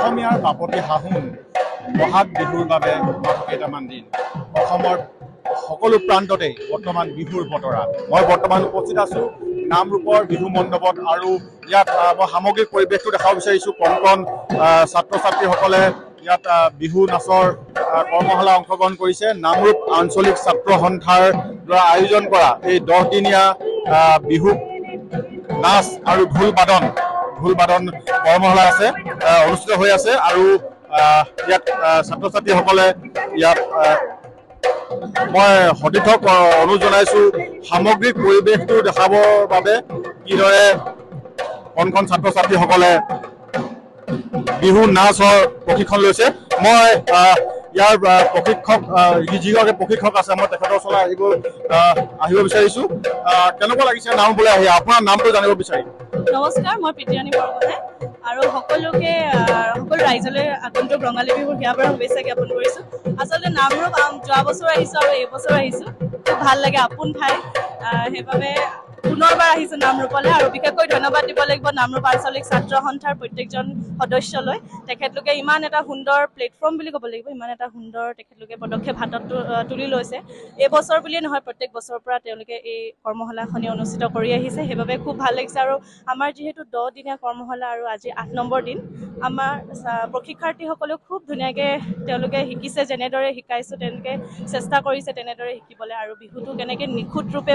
অসমীয়াৰ বাপতি সাহোন বহাগ বিহুৰ বাবে কেইটামান দিন অসমৰ সকলো প্ৰান্ততেই বৰ্তমান বিহুৰ বতৰা। মই বৰ্তমান উপস্থিত আছোঁ নামৰূপৰ বিহু মণ্ডপত আৰু ইয়াত মই সামগ্ৰিক পৰিৱেশটো দেখাব বিচাৰিছোঁ। কণ কণ ছাত্ৰ ছাত্ৰীসকলে ইয়াত বিহু নাচৰ কৰ্মশালা অংশগ্ৰহণ কৰিছে। নামৰূপ আঞ্চলিক ছাত্ৰ সন্থাৰ দ্বাৰা আয়োজন কৰা এই 10 দিনীয়া বিহু নাচ আৰু ঢোল বাদন কৰ্মশালা আছে অনুষ্ঠিত হৈ আছে আৰু ইয়াত ছাত্ৰ ছাত্ৰীসকলে ইয়াত মই সতীৰ্থক অনুৰোধ জনাইছোঁ সামগ্ৰিক পৰিৱেশটো দেখাবৰ বাবে কিদৰে কণ ছাত্ৰ ছাত্ৰীসকলে বিহু নাচৰ প্ৰশিক্ষণ লৈছে। মই ইয়াৰ প্ৰশিক্ষক যিগৰাকী প্ৰশিক্ষক আছে মই তেখেতৰ ওচৰলৈ আহিব বিচাৰিছোঁ। কেনেকুৱা লাগিছে নামৰূপলৈ আহি? আপোনাৰ নামটো জানিব বিচাৰিম। নমস্কাৰ, মই প্ৰীতিৰাণী বৰগোহাঁই আৰু সকলো ৰাইজলৈ আগন্তুক ৰঙালী বিহুৰ হিয়াৰ শুভেচ্ছা জ্ঞাপন কৰিছোঁ। আচলতে নামৰূপ যোৱা বছৰ আহিছোঁ আৰু এইবছৰ আহিছোঁ, খুব ভাল লাগে, আপোন ঠাই, সেইবাবে পুনৰবাৰ আহিছোঁ নামৰূপলৈ। আৰু বিশেষকৈ ধন্যবাদ দিব লাগিব নামৰূপ আঞ্চলিক ছাত্ৰ সন্থাৰ প্ৰত্যেকজন সদস্যলৈ। তেখেতলোকে ইমান এটা সুন্দৰ প্লেটফৰ্ম বুলি ক'ব লাগিব, ইমান এটা সুন্দৰ তেখেতলোকে পদক্ষেপ হাতত তুলি লৈছে। এইবছৰ বুলিয়ে নহয়, প্ৰত্যেক বছৰৰ পৰা তেওঁলোকে এই কৰ্মশালাখনি অনুষ্ঠিত কৰি আহিছে, সেইবাবে খুব ভাল লাগিছে। আৰু আমাৰ যিহেতু 10 দিনীয়া কৰ্মশালা আৰু আজি 8 নম্বৰ দিন, আমাৰ প্ৰশিক্ষাৰ্থীসকলেও খুব ধুনীয়াকৈ তেওঁলোকে শিকিছে, যেনেদৰে শিকাইছোঁ তেওঁলোকে চেষ্টা কৰিছে তেনেদৰে শিকিবলৈ। আৰু বিহুটো কেনেকৈ নিখুঁত ৰূপে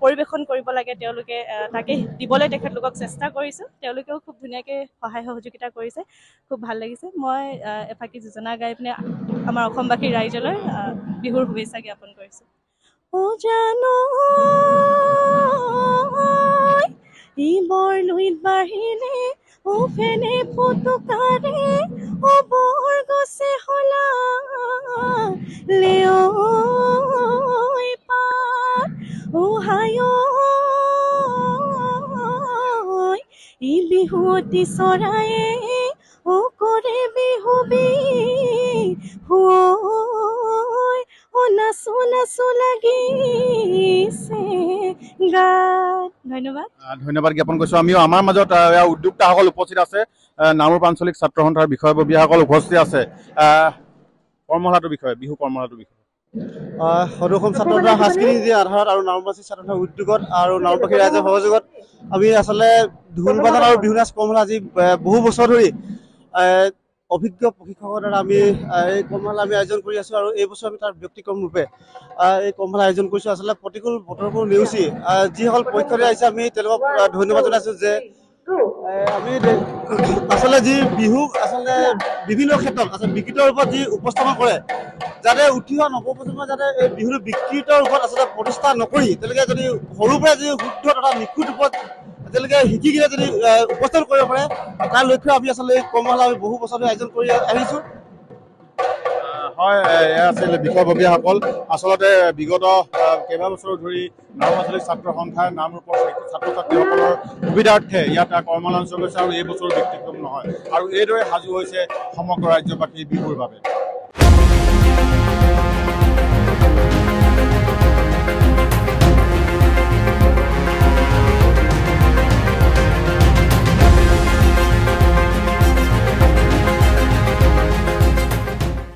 পৰিৱেশন কৰিব লাগে তেওঁলোকে তাকে দিবলৈ তেখেতলোকক চেষ্টা কৰিছোঁ। তেওঁলোকেও খুব ধুনীয়াকৈ সহায় সহযোগিতা কৰিছে, খুব ভাল লাগিছে। মই এফাকি যোজনা গাই পিনে আমাৰ অসমবাসী ৰাইজলৈ বিহুৰ শুভেচ্ছা জ্ঞাপন কৰিছোঁ। বৰ লুইত বাঢ়িলে ফেনে ফুটুকাৰে বৰ গছে হলা পাত ই বিহুৱতী চৰায়ে কৰে বিহু নাচো নাচো লাগিছে গাত। ধন্যবাদ জ্ঞাপন কৰিছোঁ। আমিও আমাৰ মাজত উদ্যোক্তাসকল উপস্থিত আছে, নামৰূপ আঞ্চলিক ছাত্ৰ সন্থাৰ বিষয়ববীয়াসকল উপস্থিত আছে। বিহু কৰ্মশালাটোৰ বিষয়ে সদৌ অসম ছাত্ৰ সন্থাৰ সাংস্কৃতিক আধাৰত আৰু নামৰূপবাসী ছাত্ৰ সন্থাৰ উদ্যোগত আৰু নামৰূপবাসী ৰাইজৰ সহযোগত আমি আচলতে ঢোল বাদন আৰু বিহু নাচ কৰ্মশালা আজি বহু বছৰ ধৰি অভিজ্ঞ প্ৰশিক্ষকৰ দ্বাৰা আমি এই কৰ্মশালা আয়োজন কৰি আছোঁ। আৰু এই বছৰ আমি তাৰ ব্যক্তিক্ৰম ৰূপে এই কৰ্মশালা আয়োজন কৰিছোঁ। আচলতে প্ৰতিকূল বতৰবোৰ নেওচি যিসকল পৰীক্ষাৰ্থী আহিছে আমি তেওঁলোকক ধন্যবাদ জনাইছোঁ যে আমি আচলতে যি বিহু আচলতে বিভিন্ন ক্ষেত্ৰত আচলতে বিকৃত ৰূপত যি উপস্থাপন কৰে, যাতে উঠি অহা নৱপ্ৰজন্মই যাতে এই বিহুটো বিকৃত ৰূপত আচলতে প্ৰতিষ্ঠা নকৰি তেওঁলোকে যদি সৰুৰ পৰাই যদি শুদ্ধ তথা নিখুঁত ৰূপত তেওঁলোকে শিকি কিনে যদি উপস্থাপন কৰিব পাৰে, তাৰ লক্ষ্যৰে আমি আচলতে এই কৰ্মশালা আমি বহু বছৰ ধৰি আয়োজন কৰি আহিছোঁ। হয়, এয়া আছিল বিষয়ববীয়াসকল। আচলতে বিগত কেইবাবছৰ ধৰি নামৰূপ আঞ্চলিক ছাত্ৰ সন্থাই নামৰূপৰ ছাত্ৰ ছাত্ৰীসকলৰ সুবিধাৰ্থে ইয়াত কৰ্মশালা অনুষ্ঠিত কৰিছে আৰু এই বছৰৰ ব্যক্তিক্ৰম নহয়। আৰু এইদৰে সাজু হৈছে সমগ্ৰ ৰাজ্যবাসী বিহুৰ বাবে।